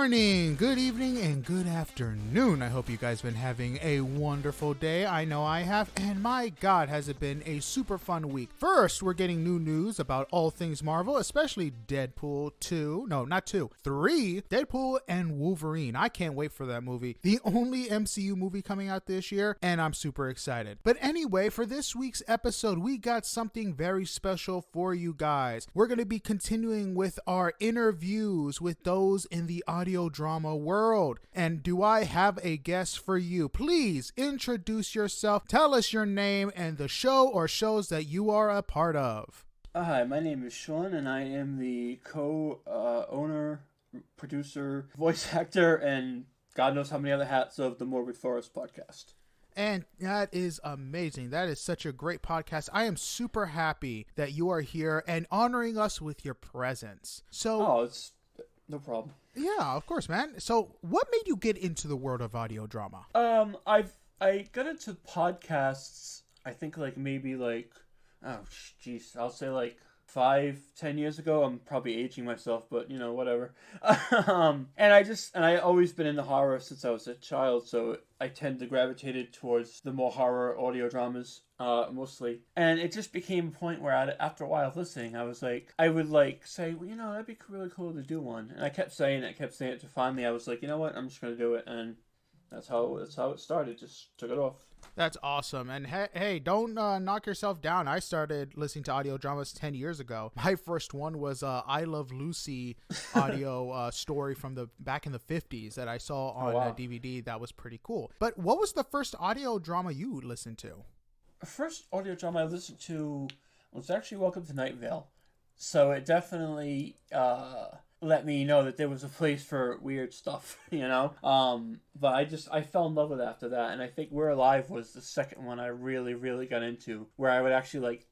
morning, good evening, and good afternoon. I hope you guys been having a wonderful day. I know I have, and my God, has it been a super fun week. First, we're getting new news about all things Marvel, especially Deadpool 2. No, not 2. 3. Deadpool and Wolverine. I can't wait for that movie. The only MCU movie coming out this year, and I'm super excited. But anyway, for this week's episode, we got something very special for you guys. We're going to be continuing with our interviews with those in the audio drama world. And do I have a guest for you? Please introduce yourself, tell us your name and the show or shows that you are a part of. Hi, my name is Shaun, and I am the co-owner, producer, voice actor, and God knows how many other hats of the Morbid Forest podcast. And that is amazing. That is such a great podcast. I am super happy that you are here and honoring us with your presence. So, it's no problem. Yeah, of course, man. So, what made you get into the world of audio drama? I got into podcasts. I think I'll say 5-10 years ago. I'm probably aging myself, but whatever. And I always been into horror since I was a child, so I tend to gravitated towards the more horror audio dramas, mostly. And it just became a point where after a while of listening, I would say, well, that'd be really cool to do one. And I kept saying it to finally I was like, you know what, I'm just going to do it. And that's how it started. Just took it off. That's awesome. And hey, don't knock yourself down. I started listening to audio dramas 10 years ago. My first one was I Love Lucy audio story from back in the 50s that I saw on a DVD. That was pretty cool. But what was the first audio drama you listened to? The first audio drama I listened to was actually Welcome to Night Vale. So it definitely let me know that there was a place for weird stuff, But I fell in love with it after that, and I think We're Alive was the second one I really, really got into, where I would actually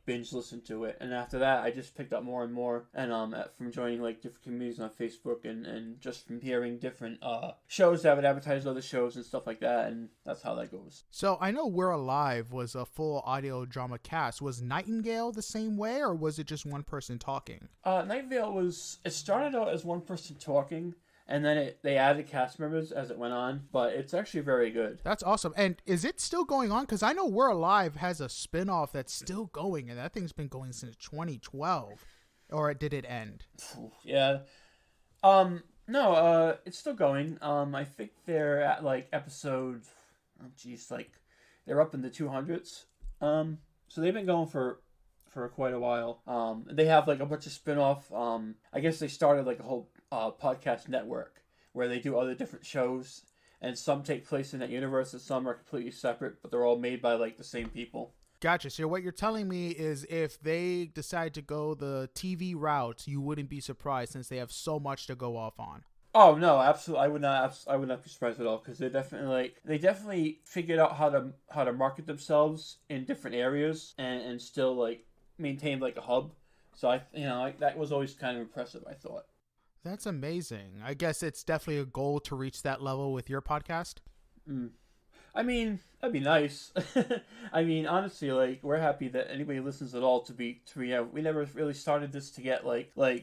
binge listen to it, and after that I just picked up more and more, and from joining different communities on Facebook and just from hearing different shows that would advertise other shows and stuff like that, and that's how that goes. So I know We're Alive was a full audio drama cast. Was Nightingale the same way, or was it just one person talking? Nightingale it started out as one person talking, and then they added cast members as it went on, but it's actually very good. That's awesome. And is it still going on? Because I know We're Alive has a spin-off that's still going, and that thing's been going since 2012. Or did it end? Yeah. No, it's still going. I think they're at episode, they're up in the 200s. So they've been going for quite a while. They have a bunch of spin-off. I guess they started a whole podcast network where they do other different shows, and some take place in that universe and some are completely separate, but they're all made by the same people. Gotcha. So what you're telling me is if they decide to go the TV route, you wouldn't be surprised since they have so much to go off on. Oh no, absolutely! I would not be surprised at all, because they definitely figured out how to market themselves in different areas and still maintain a hub. So that was always kind of impressive, I thought. That's amazing. I guess it's definitely a goal to reach that level with your podcast. I mean, that'd be nice. I mean, honestly, we're happy that anybody listens at all. We never really started this to get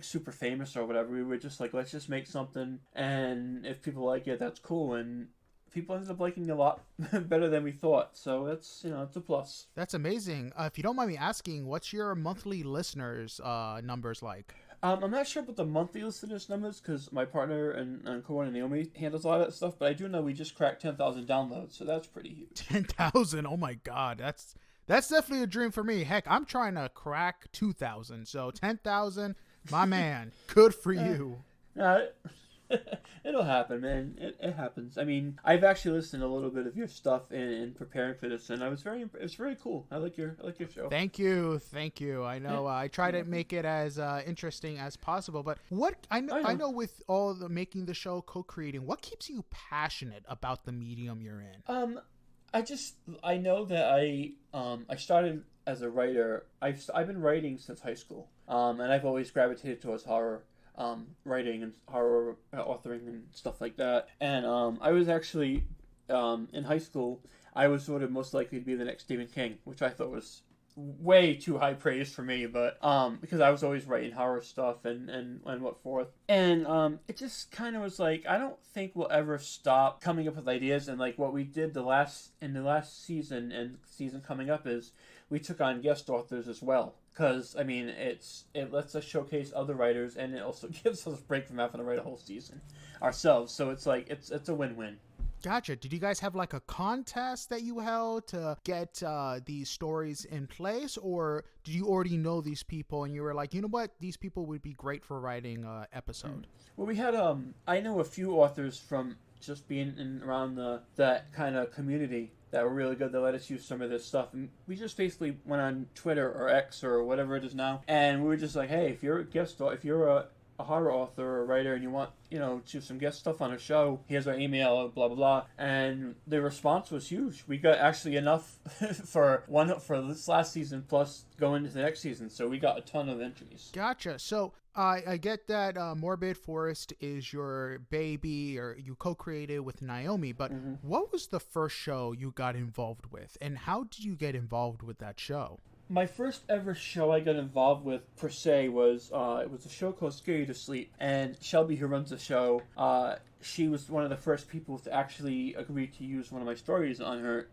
super famous or whatever. We were just let's just make something, and if people like it, that's cool. And people ended up liking it a lot better than we thought. So that's it's a plus. That's amazing. If you don't mind me asking, what's your monthly listeners numbers like? I'm not sure about the monthly listeners numbers because my partner and co-owner Noimi handles a lot of that stuff, but I do know we just cracked 10,000 downloads, so that's pretty huge. 10,000? Oh my God, that's definitely a dream for me. Heck, I'm trying to crack 2,000, so 10,000, my man, good for you. It'll happen, man. It happens. I mean, I've actually listened to a little bit of your stuff in preparing for this, and it's very cool. I like your show. Thank you. I know I try to make it as interesting as possible, but I know with all the making the show, co-creating, what keeps you passionate about the medium you're in? I know that I started as a writer. I've been writing since high school, and I've always gravitated towards horror. Writing and horror authoring and stuff like that. And I was actually in high school, I was voted most likely to be the next Stephen King, which I thought was way too high praise for me, but because I was always writing horror stuff and what forth, and it just kind of was like, I don't think we'll ever stop coming up with ideas. And like what we did in the last season and season coming up is we took on guest authors as well. Because, I mean, it lets us showcase other writers, and it also gives us a break from having to write a whole season ourselves. So it's like, it's a win-win. Gotcha. Did you guys have like a contest that you held to get these stories in place? Or did you already know these people and you were like, you know what, these people would be great for writing an episode? Well, we had, I know a few authors from just being around that kind of community that were really good. They let us use some of this stuff, and we just basically went on Twitter or X or whatever it is now, and we were just like, hey, if you're a horror author or a writer and you want, do some guest stuff on a show, here's our email, blah blah blah. And the response was huge. We got actually enough for this last season plus going into the next season, so we got a ton of entries. Gotcha. So I get that Morbid Forest is your baby, or you co-created with Noimi, but what was the first show you got involved with, and how did you get involved with that show? My first ever show I got involved with, per se, was it was a show called Scare You to Sleep. And Shelby, who runs the show, she was one of the first people to actually agree to use one of my stories on her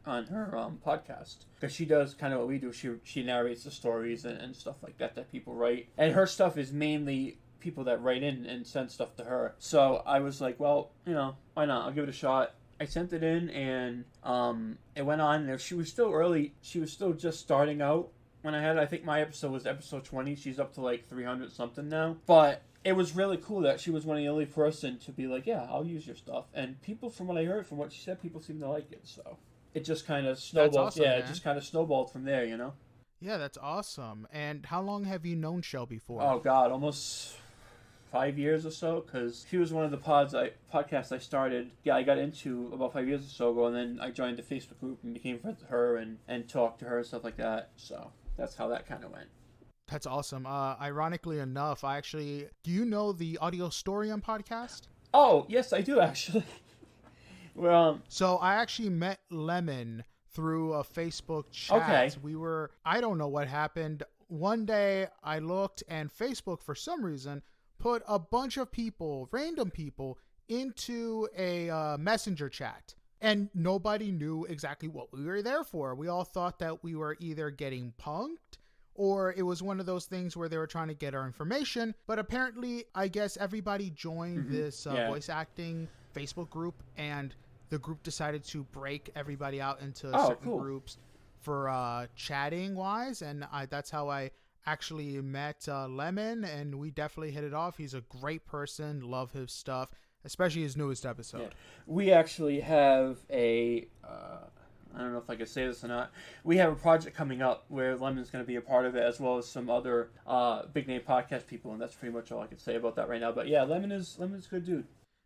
podcast. Because she does kind of what we do. She narrates the stories and stuff like that people write. And her stuff is mainly people that write in and send stuff to her. So I was like, well, why not? I'll give it a shot. I sent it in, and it went on. She was still early. She was still just starting out. When I think my episode was episode 20. She's up to like 300 something now. But it was really cool that she was one of the only person to be like, yeah, I'll use your stuff. And people, from what I heard, from what she said, people seem to like it. So it just kind of snowballed. Awesome, yeah, man. It just kind of snowballed from there, Yeah, that's awesome. And how long have you known Shelby for? Oh, God, almost 5 years or so, because she was one of the podcasts I started. Yeah, I got into about 5 years or so ago, and then I joined the Facebook group and became friends with her and talked to her and stuff like that. So that's how that kind of went. That's awesome. Ironically enough, do you know the Audio Storium podcast? Oh, yes, I do, actually. Well, so I actually met Lemon through a Facebook chat. Okay. I don't know what happened. One day I looked, and Facebook, for some reason, put a bunch of people, random people, into a messenger chat. And nobody knew exactly what we were there for. We all thought that we were either getting punked, or it was one of those things where they were trying to get our information. But apparently, I guess everybody joined this voice acting Facebook group, and the group decided to break everybody out into certain groups for chatting wise. And that's how I actually met Lemon, and we definitely hit it off. He's a great person. Love his stuff, especially his newest episode. Yeah. We actually have I don't know if I can say this or not. We have a project coming up where Lemon's going to be a part of it, as well as some other big name podcast people, and that's pretty much all I can say about that right now. But yeah, Lemon's a good dude.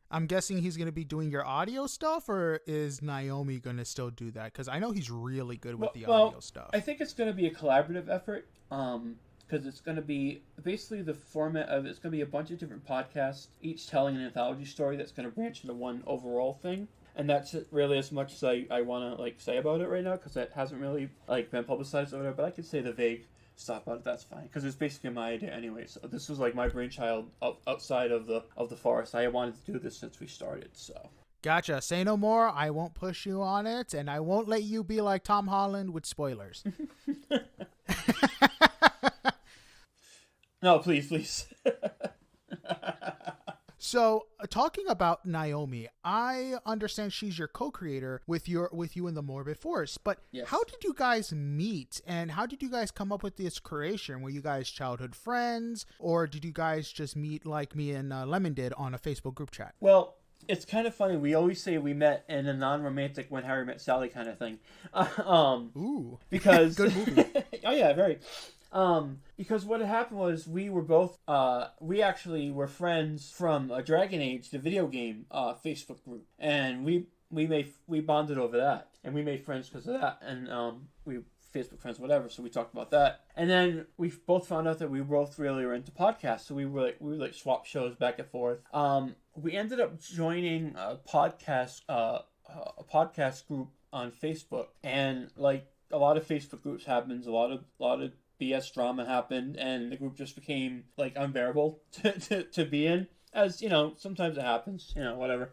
I'm guessing he's going to be doing your audio stuff, or is Noimi going to still do that? Because I know he's really good with the audio stuff. I think it's going to be a collaborative effort. Because it's going to be basically the format of it's going to be a bunch of different podcasts, each telling an anthology story that's going to branch into one overall thing. And that's really as much as I want to say about it right now, because it hasn't really been publicized or whatever. But I can say the vague stuff about it. That's fine, because it's basically my idea anyway. So this was my brainchild outside of the forest. I wanted to do this since we started. So gotcha. Say no more. I won't push you on it, and I won't let you be like Tom Holland with spoilers. No, please. So, talking about Noimi, I understand she's your co-creator with you in the Morbid Forest. But yes. How did you guys meet, and how did you guys come up with this creation? Were you guys childhood friends, or did you guys just meet like me and Lemon did on a Facebook group chat? Well, it's kind of funny. We always say we met in a non-romantic When Harry Met Sally kind of thing. Ooh, because good movie. Oh yeah, very. Because what had happened was we were both, we actually were friends from Dragon Age, the video game, Facebook group. And we bonded over that. And we made friends because of that. And, we Facebook friends, whatever. So we talked about that. And then we both found out that we both really were into podcasts. So we were swap shows back and forth. We ended up joining a podcast group on Facebook. And a lot of Facebook groups happens, a lot of BS drama happened, and the group just became like unbearable to be in. As you know, sometimes it happens, whatever.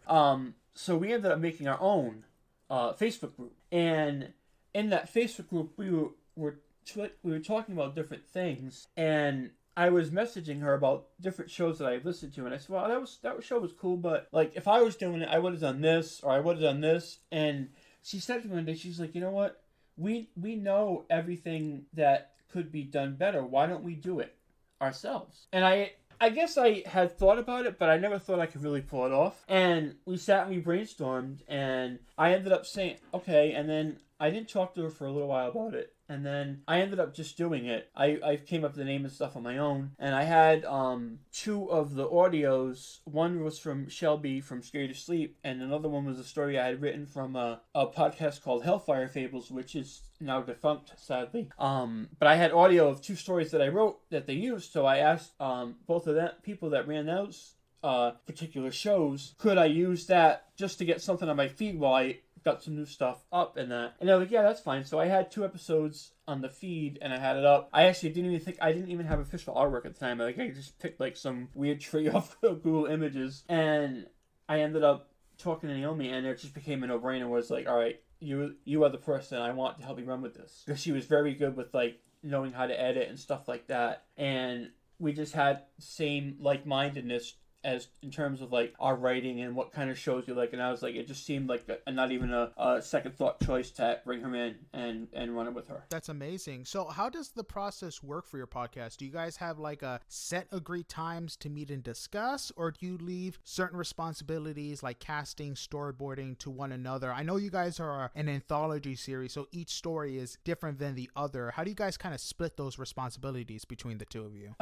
So we ended up making our own Facebook group, and in that Facebook group, we were talking about different things, and I was messaging her about different shows that I listened to, and I said, "Well, that show was cool, but like if I was doing it, I would have done this, or I would have done this." And she said to me one day, she's like, "You know what? We know everything that could be done better. Why don't we do it ourselves?" And I guess I had thought about it, but I never thought I could really pull it off. And we sat and we brainstormed, and I ended up saying, okay, and then I didn't talk to her for a little while about it. And then I ended up just doing it. I came up with the name and stuff on my own. And I had 2 of the audios. One was from Shelby from Scary to Sleep. And another one was a story I had written from a podcast called Hellfire Fables, which is now defunct, sadly. But I had audio of 2 stories that I wrote that they used. So I asked both of them, people that ran those particular shows, could I use that just to get something on my feed while I got some new stuff up and that. And I was like, yeah, that's fine. So I had 2 episodes on the feed and I had it up. I actually I didn't even have official artwork at the time. I just picked like some weird tree off of Google Images, and I ended up talking to Noimi, and it just became a no-brainer. It was like, all right, you are the person I want to help me run with this, because she was very good with like knowing how to edit and stuff like that, and we just had same like-mindedness as in terms of like our writing and what kind of shows you like. And I was like, it just seemed like not even a second thought choice to bring her in and run it with her. That's amazing. So how does the process work for your podcast? Do you guys have like a set agreed times to meet and discuss, or do you leave certain responsibilities like casting, storyboarding to one another? I know you guys are an anthology series, so each story is different than the other. How do you guys kind of split those responsibilities between the 2 of you?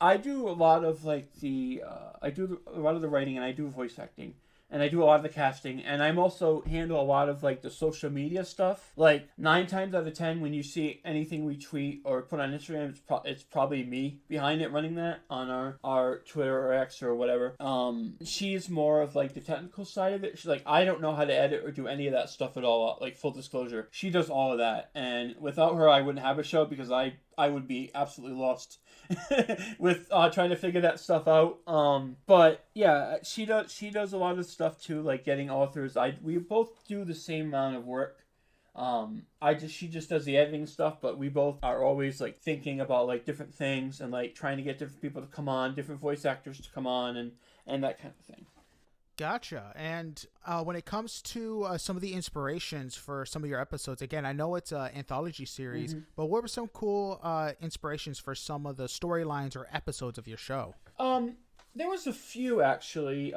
I do a lot of like a lot of the writing, and I do voice acting, and I do a lot of the casting, and I'm also handle a lot of like the social media stuff. Like 9 times out of 10, when you see anything we tweet or put on Instagram, it's probably me behind it running that on our Twitter or X or whatever. She's more of like the technical side of it. She's like, I don't know how to edit or do any of that stuff at all. Like full disclosure, she does all of that, and without her, I wouldn't have a show, because I would be absolutely lost with trying to figure that stuff out. But yeah, she does a lot of stuff too, like getting authors. We both do the same amount of work. She just does the editing stuff, but we both are always like thinking about like different things and like trying to get different people to come on, different voice actors to come on, and that kind of thing. Gotcha. And when it comes to some of the inspirations for some of your episodes, again, I know it's an anthology series, but what were some cool inspirations for some of the storylines or episodes of your show? There was a few, actually.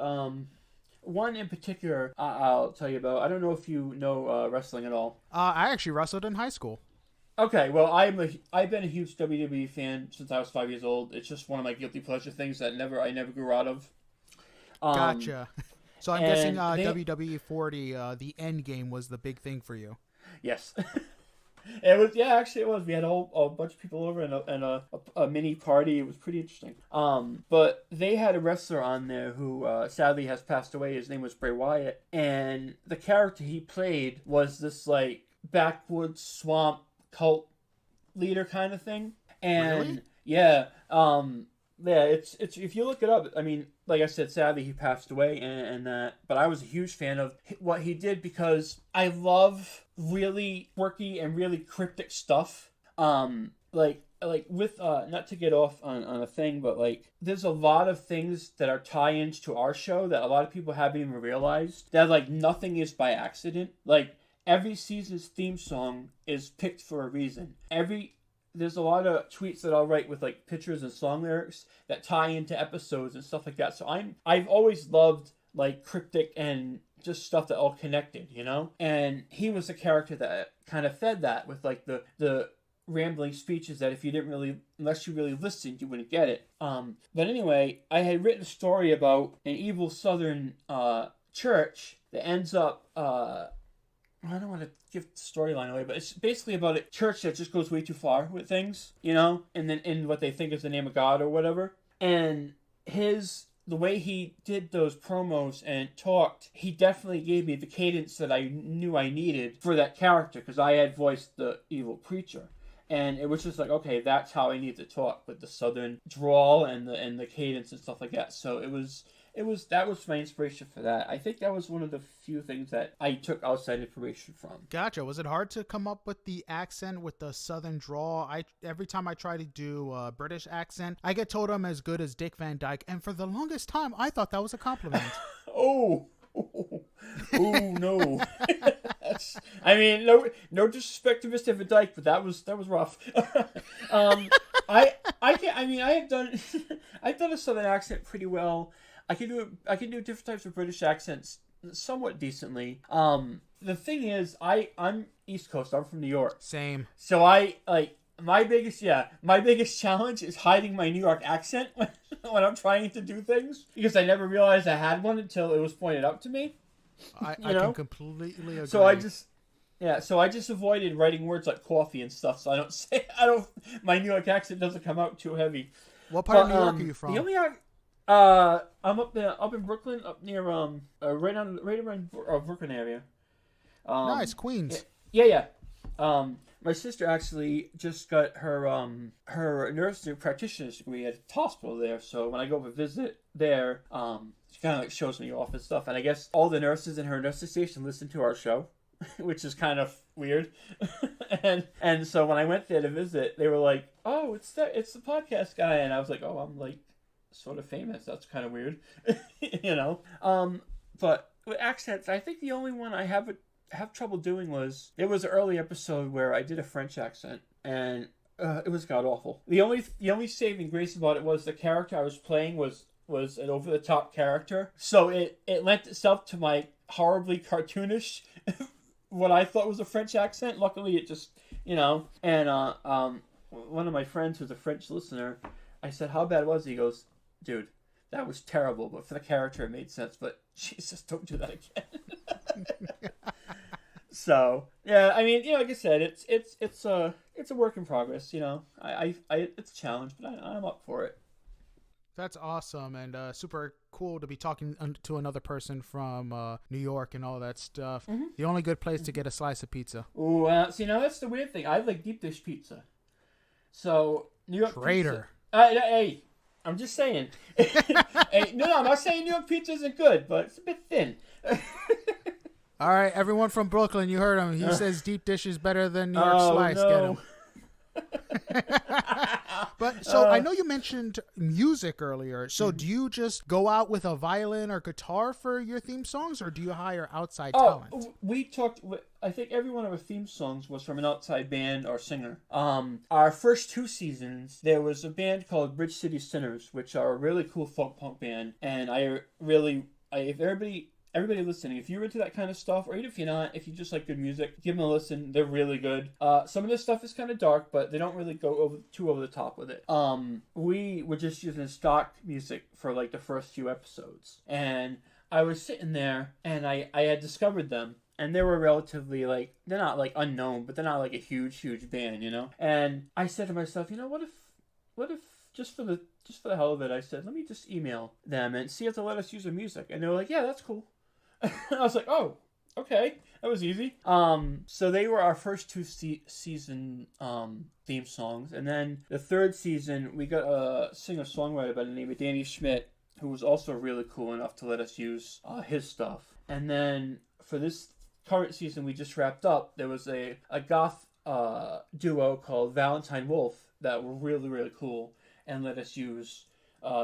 One in particular I'll tell you about. I don't know if you know wrestling at all. I actually wrestled in high school. Okay, well, I've been a huge WWE fan since I was 5 years old. It's just one of my guilty pleasure things that I never grew out of. Gotcha. So I'm guessing WWE 40, the end game was the big thing for you. Yes. It was, yeah, actually it was. We had a bunch of people over and a mini party. It was pretty interesting. But they had a wrestler on there who sadly has passed away. His name was Bray Wyatt, and the character he played was this like backwoods swamp cult leader kind of thing. And really? Yeah, yeah, it's if you look it up, I mean, like I said, sadly he passed away and that, but I was a huge fan of what he did, because I love really quirky and really cryptic stuff. Like with not to get off on a thing, but like there's a lot of things that are tie-ins to our show that a lot of people haven't even realized, that like nothing is by accident. Like every season's theme song is picked for a reason. There's a lot of tweets that I'll write with like pictures and song lyrics that tie into episodes and stuff like that. So I've always loved like cryptic and just stuff that all connected, you know? And he was a character that kind of fed that with like the rambling speeches that unless you really listened, you wouldn't get it. But anyway, I had written a story about an evil southern church that ends up I don't want to give the storyline away, but it's basically about a church that just goes way too far with things, you know, and then in what they think is the name of God or whatever. And his the way he did those promos and talked, he definitely gave me the cadence that I knew I needed for that character, because I had voiced the evil preacher. And it was just like, okay, that's how I need to talk, with the southern drawl and the cadence and stuff like that. So that was my inspiration for that. I think that was one of the few things that I took outside information from. Gotcha. Was it hard to come up with the accent with the southern drawl? Every time I try to do a British accent, I get told I'm as good as Dick Van Dyke, and for the longest time, I thought that was a compliment. Oh no. I mean, no disrespect to Mr. Van Dyke, but that was rough. I've done a southern accent pretty well. I can do different types of British accents somewhat decently. The thing is, I'm East Coast. I'm from New York. Same. So my biggest challenge is hiding my New York accent when I'm trying to do things, because I never realized I had one until it was pointed out to me. I can completely agree. So I just avoided writing words like coffee and stuff, so my New York accent doesn't come out too heavy. What part of New York are you from? I'm up in Brooklyn, up near right around Brooklyn area. Nice, Queens. Yeah. My sister actually just got her nursing practitioner's degree at the hospital there. So when I go up and visit there, she kind of like shows me off and stuff. And I guess all the nurses in her nursing station listen to our show, which is kind of weird. and so when I went there to visit, they were like, "Oh, it's the podcast guy," and I was like, "Oh, I'm like sort of famous. That's kind of weird," you know. But with accents, I think the only one I have trouble doing was, there was an early episode where I did a French accent, and it was god awful. The only saving grace about it was the character I was playing was an over the top character, so it lent itself to my horribly cartoonish what I thought was a French accent. Luckily, it just, you know. And one of my friends who's a French listener, I said, "How bad was it?" He goes, "Dude, that was terrible, but for the character it made sense, but Jesus, don't do that again." So yeah, I mean, you know, like I said, it's a work in progress. You know, it's a challenge, but I'm up for it. That's awesome, and super cool to be talking to another person from New York and all that stuff. Mm-hmm. The only good place to get a slice of pizza. Ooh, see, now that's the weird thing. I like deep dish pizza. So New York Traitor. Pizza. Hey, I'm just saying. Hey, no, I'm not saying New York pizza isn't good, but it's a bit thin. All right, everyone from Brooklyn, you heard him. He says deep dish is better than New York slice. No. Get him. But so I know you mentioned music earlier. So do you just go out with a violin or guitar for your theme songs, or do you hire outside talent? We talked. I think every one of our theme songs was from an outside band or singer. Our first 2 seasons, there was a band called Bridge City Sinners, which are a really cool folk punk band, and if everybody listening, if you're into that kind of stuff, or even if you're not, if you just like good music, give them a listen. They're really good. Some of this stuff is kind of dark, but they don't really go too over the top with it. We were just using stock music for like the first few episodes, and I was sitting there, and I had discovered them, and they were relatively like, they're not like unknown, but they're not like a huge band, you know. And I said to myself, you know, what if just for the hell of it, I said, let me just email them and see if they'll let us use their music. And they were like, yeah, that's cool. I was like, oh, okay, that was easy. So they were our first 2 season theme songs, and then the 3rd season we got a singer-songwriter by the name of Danny Schmidt, who was also really cool enough to let us use his stuff. And then for this current season we just wrapped up, there was a goth duo called Valentine Wolf that were really, really cool and let us use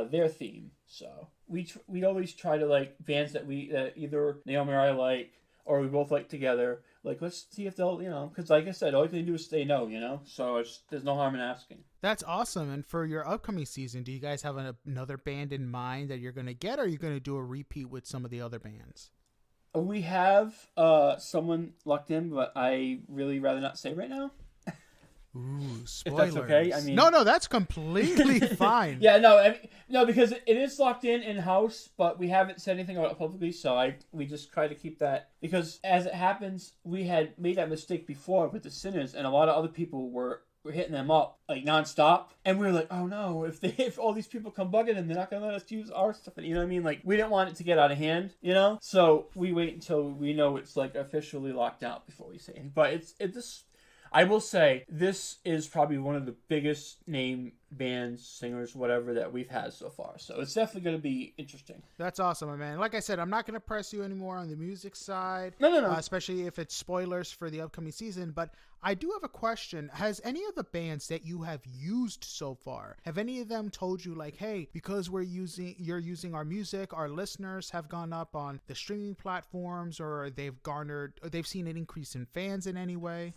their theme. So we always try to like bands that either Naomi or I like, or we both like together. Like, let's see if they'll, you know, because like I said, all you can do is say no, you know. So there's no harm in asking. That's awesome. And for your upcoming season, do you guys have another band in mind that you're going to get, or are you going to do a repeat with some of the other bands? We have someone locked in, but I really rather not say right now. Ooh, spoilers. If that's okay. I mean, no, that's completely fine. Yeah, no, because it is locked in house, but we haven't said anything about it publicly, so we just try to keep that, because as it happens, we had made that mistake before with the Sinners, and a lot of other people were were hitting them up like nonstop, and we were like, oh no, if all these people come bugging them, they're not gonna let us use our stuff. You know what I mean? Like we didn't want it to get out of hand, you know. So we wait until we know it's like officially locked out before we say anything. But it's I will say this is probably one of the biggest name bands, singers, whatever that we've had so far. So it's definitely going to be interesting. That's awesome, my man. Like I said, I'm not going to press you anymore on the music side. No. Especially if it's spoilers for the upcoming season. But I do have a question. Has any of the bands that you have used so far, have any of them told you like, hey, because you're using our music, our listeners have gone up on the streaming platforms, or they've seen an increase in fans in any way?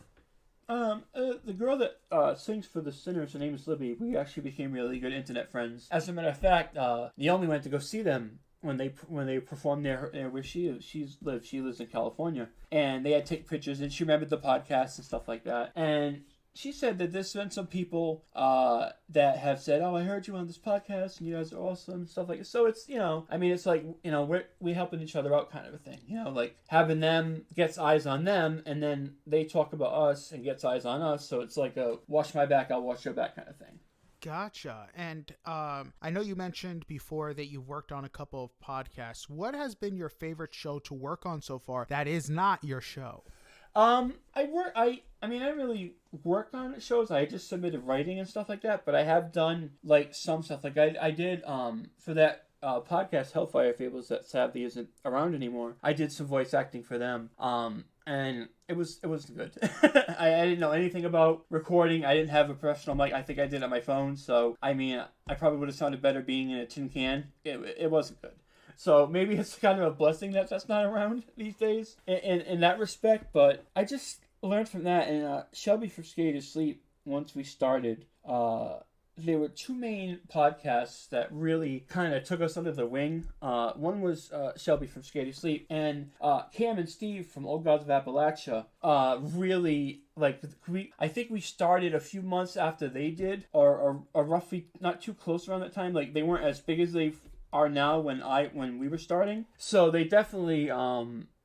The girl that sings for the Sinners, her name is Libby. We actually became really good internet friends. As a matter of fact, Naomi went to go see them when they performed there where she is. She lives in California, and they had to take pictures, and she remembered the podcast and stuff like that. And she said that there's been some people that have said, oh, I heard you on this podcast and you guys are awesome and stuff like that. So it's, I mean, it's like, we're helping each other out kind of a thing, like having them gets eyes on them, and then they talk about us and gets eyes on us. So it's like a watch my back, I'll watch your back kind of thing. Gotcha. And I know you mentioned before that you've worked on a couple of podcasts. What has been your favorite show to work on so far that is not your show? I really work on shows. I just submitted writing and stuff like that, but I have done like some stuff. Like I did for that podcast Hellfire Fables that sadly isn't around anymore. I did some voice acting for them. And it was good. I didn't know anything about recording. I didn't have a professional mic. I think I did it on my phone. So I mean, I probably would have sounded better being in a tin can. It wasn't good. So maybe it's kind of a blessing that that's not around these days in that respect. But I just learned from that. And Shelby from Scary to Sleep, once we started, there were two main podcasts that really kind of took us under the wing. One was Shelby from Scary to Sleep, and Cam and Steve from Old Gods of Appalachia really, like, I think we started a few months after they did, or roughly not too close around that time. Like, they weren't as big as they are now when we were starting. So they definitely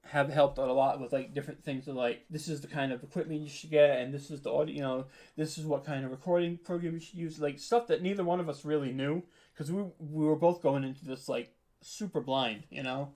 have helped out a lot with like different things of like, this is the kind of equipment you should get, and this is the audio, this is what kind of recording program you should use, like stuff that neither one of us really knew, because we were both going into this like super blind,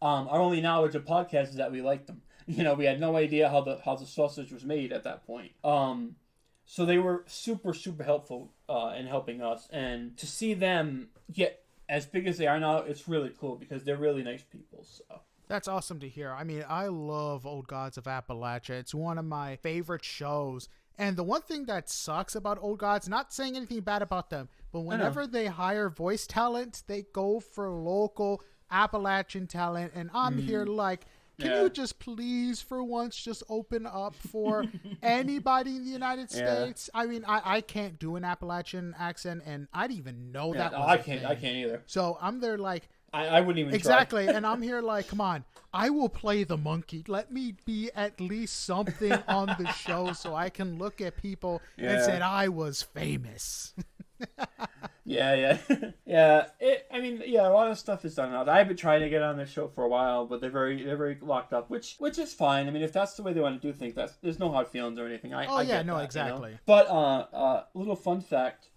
our only knowledge of podcasts is that we liked them. We had no idea how the sausage was made at that point. So they were super, super helpful in helping us, and to see them get as big as they are now, it's really cool because they're really nice people. So that's awesome to hear. I mean, I love Old Gods of Appalachia. It's one of my favorite shows. And the one thing that sucks about Old Gods, not saying anything bad about them, but whenever they hire voice talent, they go for local Appalachian talent. And I'm here like, can you just please for once just open up for anybody in the United States? I mean, I can't do an Appalachian accent, and I didn't even know that was I can't either. So I'm there like, I wouldn't even exactly. try. And I'm here like, come on, I will play the monkey. Let me be at least something on the show so I can look at people and say I was famous. Yeah. A lot of stuff is done now. I've been trying to get on this show for a while, but they're very locked up, which is fine. I mean, if that's the way they want to do things, there's no hard feelings or anything. I get that, exactly. But little fun fact,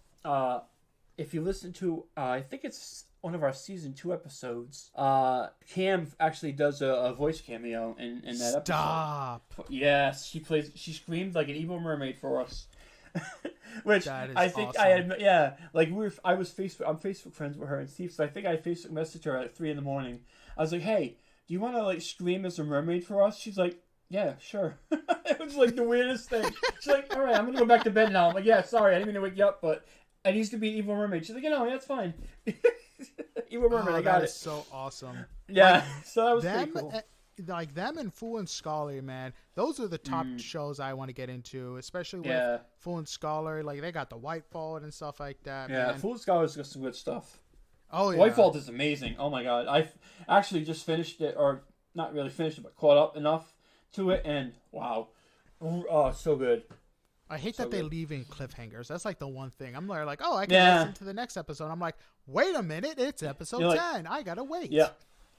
if you listen to, I think it's one of our season 2 episodes, Cam actually does a voice cameo in that episode. Stop. Yes, she screamed like an evil mermaid for us. Which I think awesome. I admit, like I'm Facebook friends with her and Steve, so I think I Facebook messaged her at 3 a.m. I was like, hey, do you want to like scream as a mermaid for us? She's like, yeah, sure. It was like the weirdest thing. She's like, all right, I'm gonna go back to bed now. I'm like, yeah, sorry, I didn't mean to wake you up, but I used to be an evil mermaid. She's like, no, that's fine. Evil mermaid, I got it. That is so awesome. Yeah, so that was pretty cool. Like them and Fool and Scholar, man, those are the top shows I want to get into, especially with Fool and Scholar. Like they got the White Vault and stuff like that. Yeah, man. Fool and Scholar's got some good stuff. Oh yeah, White Vault is amazing. Oh my god, I actually just finished it, or not really finished it, but caught up enough to it, and wow, oh, so good. I hate that they leave in cliffhangers. That's like the one thing. I'm like, oh, I can listen to the next episode. I'm like, wait a minute, it's episode 10. I gotta wait. Yeah.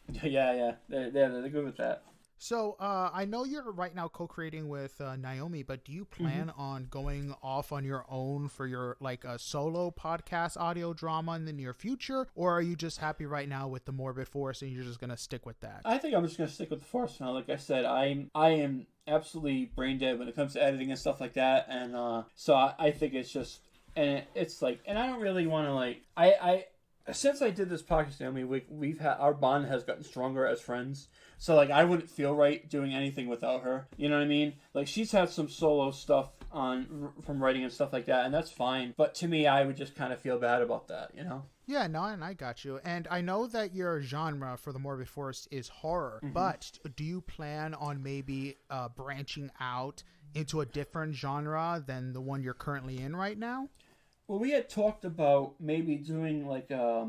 They're good with that. So, I know you're right now co-creating with Naomi, but do you plan on going off on your own for your like a solo podcast audio drama in the near future, or are you just happy right now with the Morbid Forest and you're just gonna stick with that? I think I'm just gonna stick with the Forest now. Like I said, I am absolutely brain dead when it comes to editing and stuff like that, and so I think it's just, and it's like, and I don't really want to like I since I did this podcast, Naomi, we've had, our bond has gotten stronger as friends. So like I wouldn't feel right doing anything without her. You know what I mean? Like she's had some solo stuff on from writing and stuff like that, and that's fine. But to me, I would just kind of feel bad about that. You know? Yeah, no, and I got you. And I know that your genre for the Morbid Forest is horror, but do you plan on maybe branching out into a different genre than the one you're currently in right now? Well, we had talked about maybe doing like a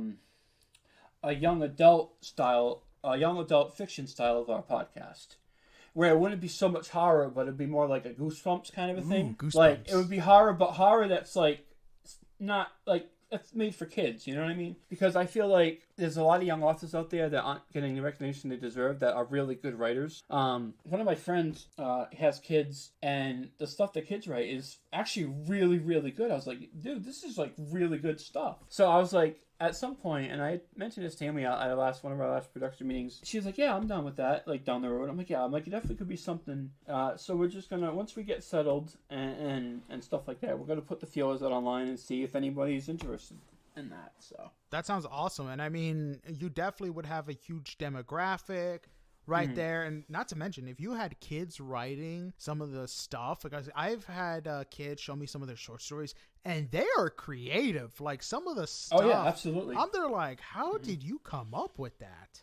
young adult style, a young adult fiction style of our podcast, where it wouldn't be so much horror, but it'd be more like a Goosebumps kind of a thing. Goosebumps. Like it would be horror, but horror that's like not like it's made for kids. You know what I mean? Because I feel like there's a lot of young authors out there that aren't getting the recognition they deserve, that are really good writers. One of my friends has kids, and the stuff that kids write is actually really, really good. I was like, dude, this is like really good stuff. So I was like, at some point, and I mentioned this to Tammy at one of our last production meetings, she was like, yeah, I'm down with that, like down the road. I'm like, yeah, I'm like, it definitely could be something. So we're just gonna, once we get settled and stuff like that, we're gonna put the feelers out online and see if anybody's interested in that. So that sounds awesome. And I mean, you definitely would have a huge demographic right there. And not to mention, if you had kids writing some of the stuff, like I've had kids show me some of their short stories, and they are creative. Like some of the stuff. Oh yeah, absolutely. I'm there like, how did you come up with that?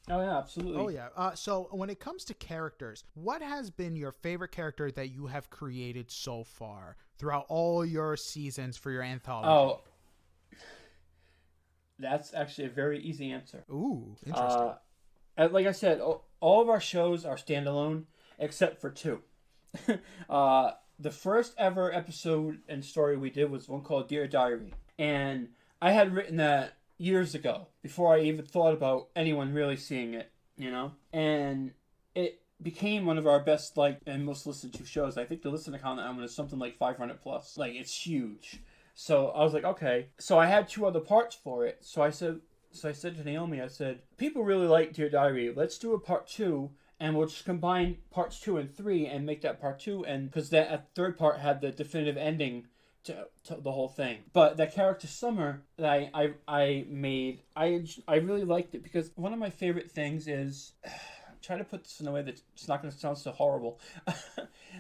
Oh yeah, absolutely. Oh yeah. So when it comes to characters, what has been your favorite character that you have created so far throughout all your seasons for your anthology? Oh, that's actually a very easy answer. Ooh, interesting. Like I said, all of our shows are standalone except for two. The first ever episode and story we did was one called Dear Diary. And I had written that years ago, before I even thought about anyone really seeing it, you know? And it became one of our best liked and most listened to shows. I think the listener count on it is something like 500 plus. Like, it's huge. So I was like, okay. So I had two other parts for it. So I said to Naomi, I said, people really like Dear Diary. Let's do a part 2, and we'll just combine parts 2 and 3 and make that part 2. And because that third part had the definitive ending to the whole thing. But that character Summer that I made, I really liked it because one of my favorite things is, try to put this in a way that it's not going to sound so horrible.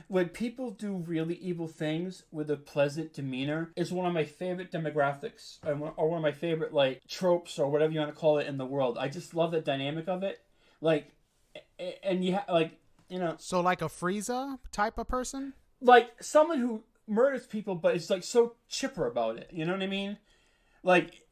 When people do really evil things with a pleasant demeanor, is one of my favorite demographics, or one of my favorite like tropes, or whatever you want to call it, in the world. I just love the dynamic of it. Like, and so like a Frieza type of person, like someone who murders people, but it's like so chipper about it. You know what I mean? Like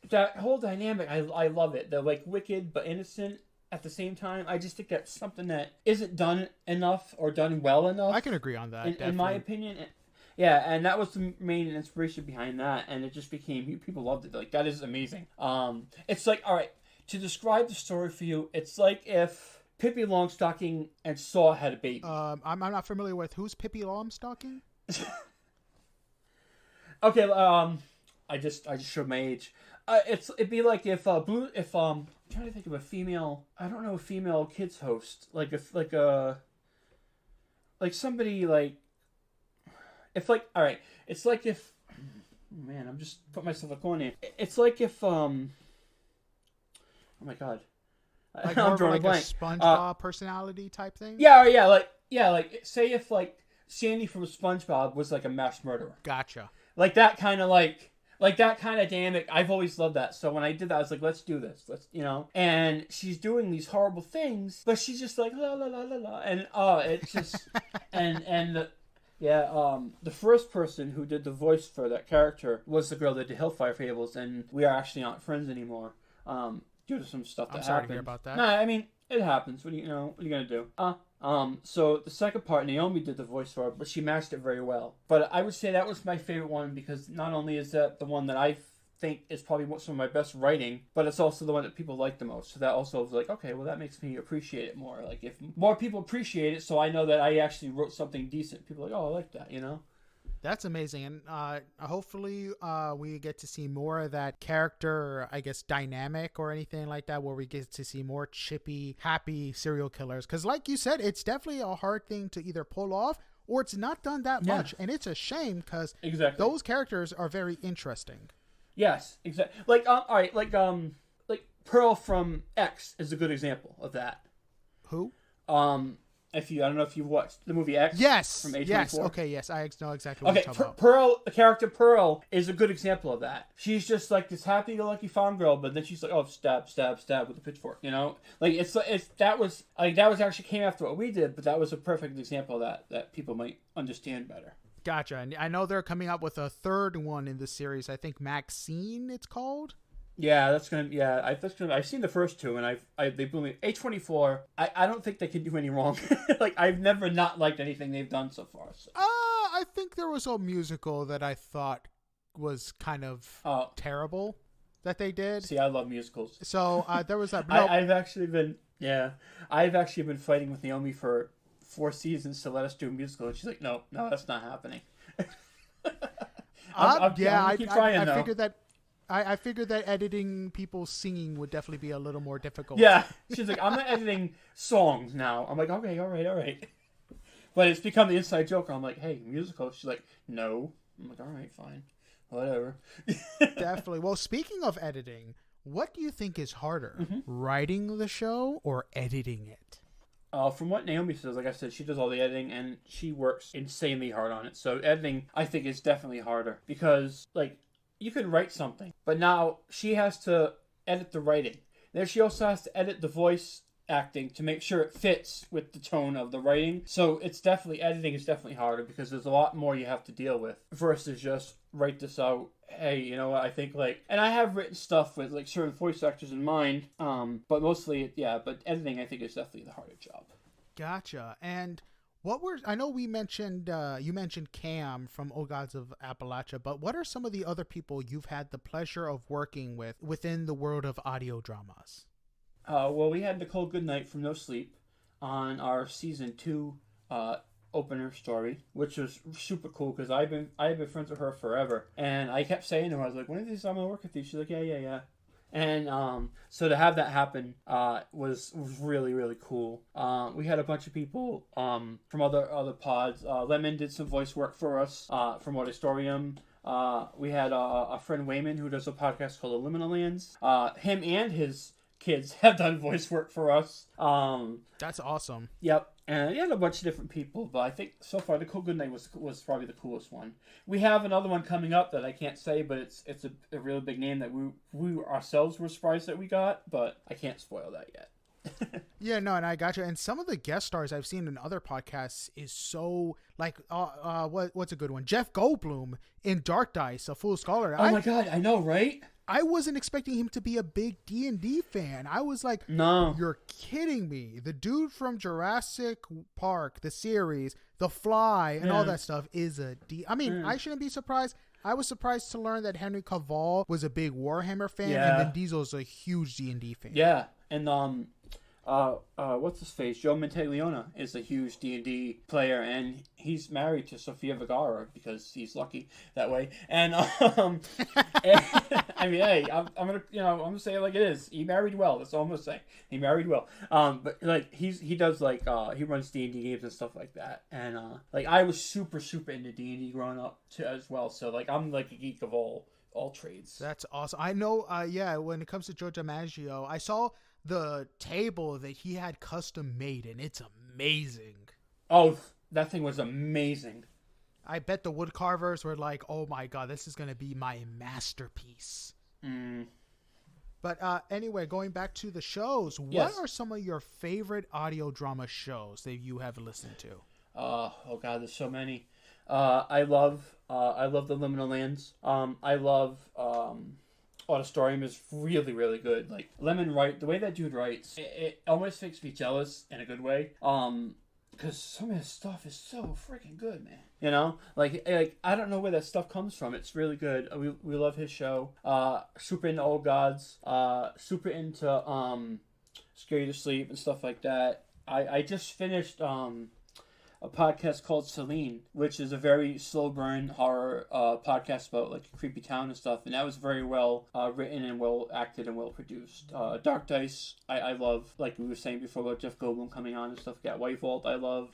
that whole dynamic, I love it. They're like wicked but innocent at the same time. I just think that's something that isn't done enough or done well enough. I can agree on that. In my opinion. Yeah, and that was the main inspiration behind that, and it just became, people loved it. Like, that is amazing. It's like, all right, to describe the story for you, it's like if Pippi Longstocking and Saw had a baby. I'm not familiar with who's Pippi Longstocking. Okay, I just showed my age. It'd be like if I'm trying to think of a female, I don't know, a female kids host, like somebody like, if like, all right, it's like if, man, I'm just putting myself in a corner. It's like if oh my god, like more of like a SpongeBob personality type thing. Yeah, like say if like Sandy from SpongeBob was like a mass murderer. Gotcha. Like that kind of like that kind of dynamic. I've always loved that. So when I did that, I was like, let's do this. Let's, you know. And she's doing these horrible things, but she's just like la la la la la, and it's just the first person who did the voice for that character was the girl that did Hellfire Fables, and we are actually not friends anymore. Due to some stuff that happened. I'm sorry to hear about that. No, I mean, it happens. What are you gonna do? So the second part, Naomi did the voice for it, but she matched it very well. But I would say that was my favorite one because not only is that the one that I think is probably some of my best writing, but it's also the one that people like the most. So that also was like, okay, well, that makes me appreciate it more. Like, if more people appreciate it, so I know that I actually wrote something decent, people are like, oh, I like that, you know? That's amazing, and hopefully we get to see more of that character, I guess, dynamic or anything like that, where we get to see more chippy, happy serial killers. Because like you said, it's definitely a hard thing to either pull off, or it's not done that much, and it's a shame because those characters are very interesting. Yes, exactly. Like, all right, like Pearl from X is a good example of that. Who? I don't know if you've watched the movie X. Yes. From A24. Yes. Okay. Yes, I know exactly what you're talking about. Pearl, the character Pearl, is a good example of that. She's just like this happy-go-lucky farm girl, but then she's like, oh, stab, stab, stab with a pitchfork. You know, like that was actually came after what we did, but that was a perfect example of that people might understand better. Gotcha. And I know they're coming up with a third one in the series. I think Maxine, it's called. Yeah, I've seen the first two, and they blew me. A24, I don't think they can do any wrong. Like, I've never not liked anything they've done so far. So. I think there was a musical that I thought was kind of terrible that they did. See, I love musicals. So there was that. No. I've actually been fighting with Noimi for 4 seasons to let us do a musical, and she's like, no, that's not happening. I keep trying, I figured that. I figured that editing people singing would definitely be a little more difficult. Yeah, she's like, I'm not editing songs now. I'm like, okay, all right. But it's become the inside joke. I'm like, hey, musical. She's like, no. I'm like, all right, fine, whatever. Definitely. Well, speaking of editing, what do you think is harder, writing the show or editing it? From what Noimi says, like I said, she does all the editing and she works insanely hard on it. So editing, I think, is definitely harder because, like, you can write something, but now she has to edit the writing. Then she also has to edit the voice acting to make sure it fits with the tone of the writing. So editing is definitely harder because there's a lot more you have to deal with versus just write this out. Hey, you know what? I think and I have written stuff with like certain voice actors in mind, but mostly, but editing I think is definitely the harder job. Gotcha. And I know we mentioned, you mentioned Cam from Old Gods of Appalachia, but what are some of the other people you've had the pleasure of working with within the world of audio dramas? Well, we had Nicole Goodnight from No Sleep on our season 2 opener story, which was super cool because I've been friends with her forever, and I kept saying to her, I was like, when are these I'm gonna work with you? She's like, yeah. And so to have that happen was really, really cool. We had a bunch of people from other pods. Lemon did some voice work for us from Auditorium. We had a friend Wayman who does a podcast called Liminal Lands. Him and his kids have done voice work for us. That's awesome. Yep. And he had a bunch of different people, but I think so far the Cool Goodnight was probably the coolest one. We have another one coming up that I can't say, but it's a really big name that we ourselves were surprised that we got, but I can't spoil that yet. Yeah, no, and I got you. And some of the guest stars I've seen in other podcasts is so like what's a good one? Jeff Goldblum in Dark Dice, a Fool's Scholar. Oh my god, I know, right? I wasn't expecting him to be a big D&D fan. I was like, no, you're kidding me. The dude from Jurassic Park, the series, The Fly, and all that stuff is a D. I mean, I shouldn't be surprised. I was surprised to learn that Henry Cavill was a big Warhammer fan, and Vin Diesel's a huge D&D fan. Yeah, and what's his face? Joe Mantegleona is a huge D&D player, and he's married to Sofia Vergara because he's lucky that way. And I mean, hey, I'm gonna say it like it is. He married well. That's all I'm gonna say. He married well. But like he does like he runs D&D games and stuff like that. And like I was super into D&D growing up too, as well. So like I'm like a geek of all trades. That's awesome. I know. When it comes to Joe DiMaggio, I saw the table that he had custom made, and it's amazing. Oh, that thing was amazing. I bet the wood carvers were like, oh my god, this is going to be my masterpiece. But anyway, going back to the shows, what are some of your favorite audio drama shows that you have listened to? Oh god, there's so many. I love the Liminal Lands. I love Auditorium is really, really good. Like Lemon the way that dude writes, it almost makes me jealous in a good way. Because some of his stuff is so freaking good, man. You know, like I don't know where that stuff comes from. It's really good. We love his show. Super into Old Gods. Super into Scare You to Sleep and stuff like that. I just finished a podcast called Celine, which is a very slow burn horror podcast about like a creepy town and stuff, and that was very well written and well acted and well produced. Dark Dice, I love, like we were saying before about Jeff Goldblum coming on and stuff. Got White Vault, I love.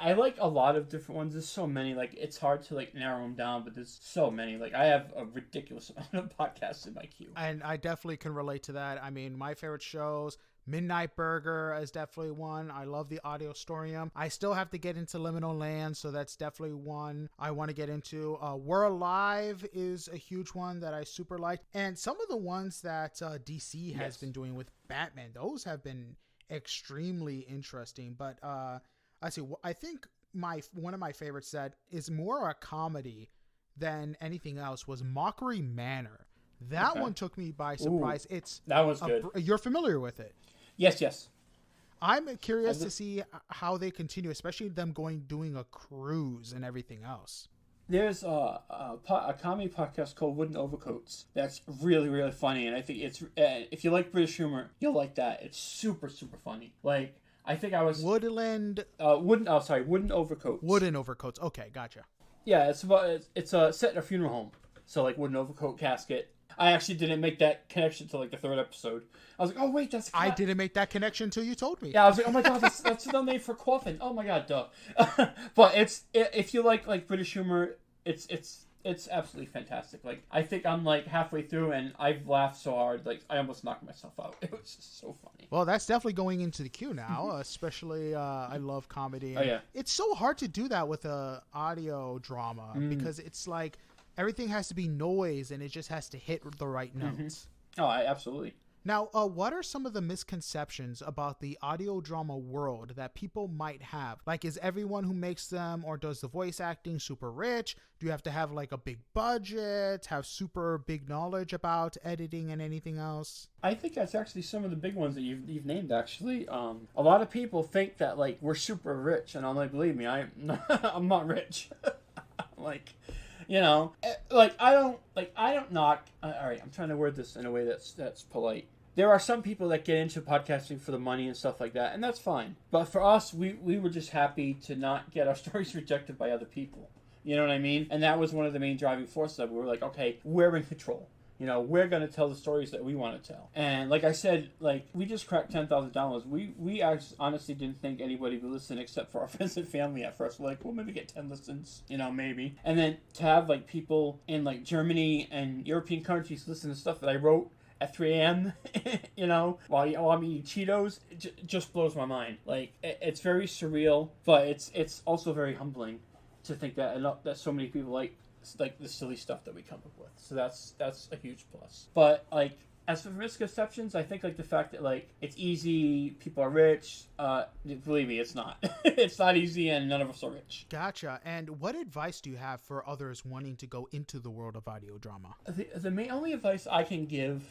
I like a lot of different ones. There's so many, like it's hard to like narrow them down, but there's so many. Like I have a ridiculous amount of podcasts in my queue. And I definitely can relate to that. I mean, my favorite shows, Midnight Burger is definitely one. I love the Audio Storium. I still have to get into Liminal Land, so that's definitely one I want to get into. We're Alive is a huge one that I super like. And some of the ones that DC has been doing with Batman, those have been extremely interesting. But I think one of my favorites that is more a comedy than anything else was Mockery Manor. That one took me by surprise. Ooh, that was good. You're familiar with it? Yes. I'm curious to see how they continue, especially them doing a cruise and everything else. There's a comedy podcast called Wooden Overcoats that's really, really funny, and I think it's if you like British humor, you'll like that. It's super, super funny. Like I think I was Wooden Overcoats. Wooden Overcoats. Okay, gotcha. Yeah, it's set in a funeral home. So like wooden overcoat casket. I actually didn't make that connection until like the third episode. I was like, oh wait, that's. I didn't make that connection until you told me. Yeah, I was like, oh my god, that's the name for coffin. Oh my god, duh. But if you like British humor, it's absolutely fantastic. Like I think I'm like halfway through and I've laughed so hard, like I almost knocked myself out. It was just so funny. Well, that's definitely going into the queue now. Especially, I love comedy. Oh yeah. It's so hard to do that with a audio drama because it's like. Everything has to be noise, and it just has to hit the right notes. Oh, absolutely. Now, what are some of the misconceptions about the audio drama world that people might have? Like, is everyone who makes them or does the voice acting super rich? Do you have to have, like, a big budget, have super big knowledge about editing and anything else? I think that's actually some of the big ones that you've named, actually. A lot of people think that, like, we're super rich, and I'm like, believe me, I'm not rich. Like... You know, like I don't knock. All right, I'm trying to word this in a way that's polite. There are some people that get into podcasting for the money and stuff like that, and that's fine. But for us, we were just happy to not get our stories rejected by other people. You know what I mean? And that was one of the main driving forces of it. We were like, okay, we're in control. You know, we're going to tell the stories that we want to tell. And like I said, like, we just cracked 10,000 downloads. We honestly didn't think anybody would listen except for our friends and family at first. We're like, well, maybe get 10 listens, you know, maybe. And then to have, like, people in, like, Germany and European countries listen to stuff that I wrote at 3 a.m., you know, while I'm eating Cheetos, it just blows my mind. Like, it's very surreal, but it's also very humbling to think that so many people like the silly stuff that we come up with. So that's a huge plus. But like as for misconceptions, I think like the fact that like it's easy, people are rich. Believe me, it's not. It's not easy, and none of us are rich. Gotcha. And what advice do you have for others wanting to go into the world of audio drama? The only advice I can give,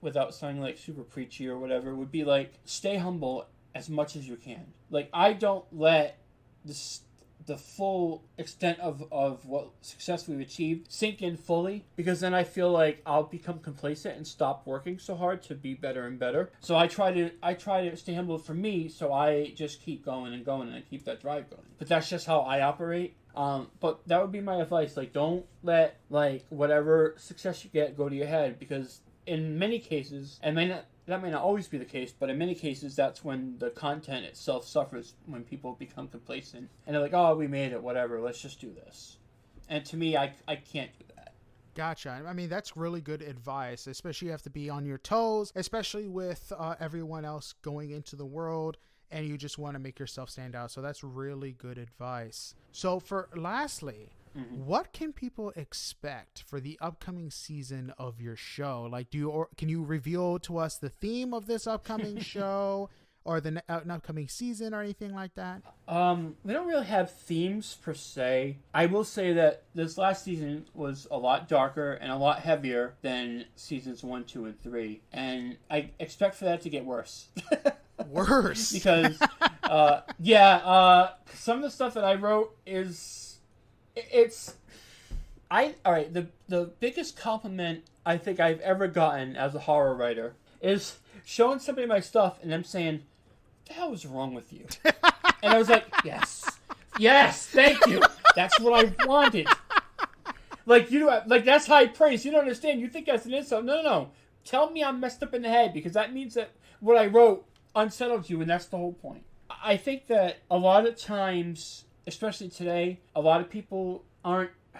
without sounding like super preachy or whatever, would be like stay humble as much as you can. Like I don't let the full extent of what success we've achieved sink in fully, because then I feel like I'll become complacent and stop working so hard to be better and better. So I try to stay humble for me, so I just keep going and going and keep that drive going. But that's just how I operate. But that would be my advice. Like, don't let like whatever success you get go to your head, because in many cases, that may not always be the case, but in many cases, that's when the content itself suffers, when people become complacent. And they're like, oh, we made it, whatever, let's just do this. And to me, I can't do that. Gotcha. I mean, that's really good advice, especially you have to be on your toes, especially with everyone else going into the world, and you just want to make yourself stand out. So that's really good advice. So lastly, what can people expect for the upcoming season of your show? Like, can you reveal to us the theme of this upcoming show or the upcoming season or anything like that? We don't really have themes per se. I will say that this last season was a lot darker and a lot heavier than seasons 1, 2, and 3. And I expect for that to get worse. Worse? Because Some of the stuff that I wrote alright, the biggest compliment I think I've ever gotten as a horror writer is showing somebody my stuff and them saying, "What the hell was wrong with you?" And I was like, yes, thank you. That's what I wanted. Like, that's high praise. You don't understand. You think that's an insult. No. Tell me I'm messed up in the head, because that means that what I wrote unsettled you, and that's the whole point. I think that a lot of times, especially today, a lot of people aren't... Oh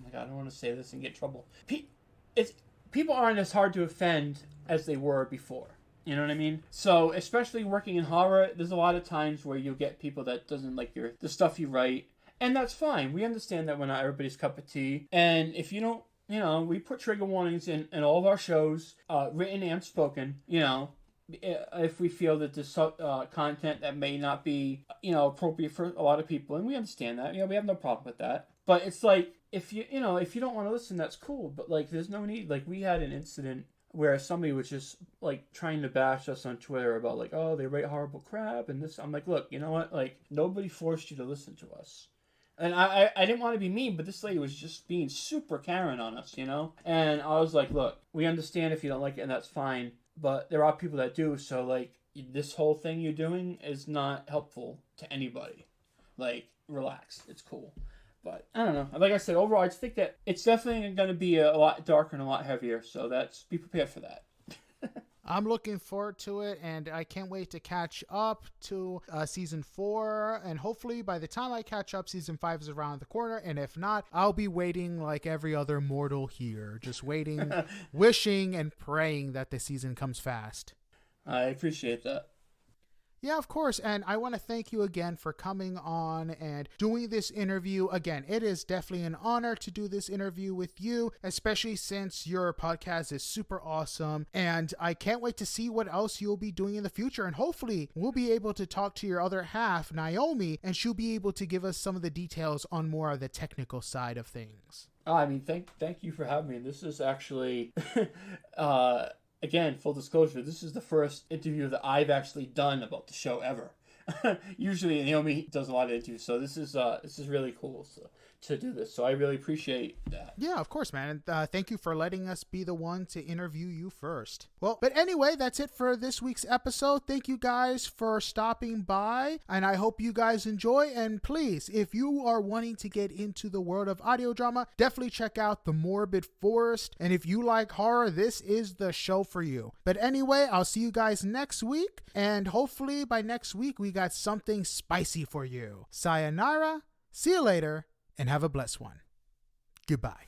my God, I don't want to say this and get in trouble. People aren't as hard to offend as they were before. You know what I mean? So, especially working in horror, there's a lot of times where you'll get people that doesn't like the stuff you write. And that's fine. We understand that we're not everybody's cup of tea. And if you don't, we put trigger warnings in all of our shows, written and spoken, if we feel that there's content that may not be, appropriate for a lot of people. And we understand that. We have no problem with that. But it's like, if you don't want to listen, that's cool. But, like, there's no need. Like, we had an incident where somebody was just, like, trying to bash us on Twitter about, like, oh, they write horrible crap and this. I'm like, look, you know what? Like, nobody forced you to listen to us. And I didn't want to be mean, but this lady was just being super Karen on us, And I was like, look, we understand if you don't like it, and that's fine. But there are people that do, so, like, this whole thing you're doing is not helpful to anybody. Like, relax. It's cool. But, I don't know. Like I said, overall, I just think that it's definitely going to be a lot darker and a lot heavier, so be prepared for that. I'm looking forward to it, and I can't wait to catch up to season 4, and hopefully by the time I catch up, season 5 is around the corner, and if not, I'll be waiting like every other mortal here, just waiting, wishing and praying that the season comes fast. I appreciate that. Yeah, of course. And I want to thank you again for coming on and doing this interview. Again, it is definitely an honor to do this interview with you, especially since your podcast is super awesome. And I can't wait to see what else you'll be doing in the future. And hopefully we'll be able to talk to your other half, Noimi, and she'll be able to give us some of the details on more of the technical side of things. I mean, thank you for having me. This is actually... Again, full disclosure, this is the first interview that I've actually done about the show ever. Usually Noimi does a lot of interviews, so this is really cool to do this. So I really appreciate that. Yeah, of course, man. And thank you for letting us be the one to interview you first. Well, but anyway, that's it for this week's episode. Thank you guys for stopping by, and I hope you guys enjoy. And please, if you are wanting to get into the world of audio drama, definitely check out the Morbid Forest. And if you like horror, this is the show for you. But anyway, I'll see you guys next week, and hopefully by next week we got something spicy for you. Sayonara, see you later, and have a blessed one. Goodbye.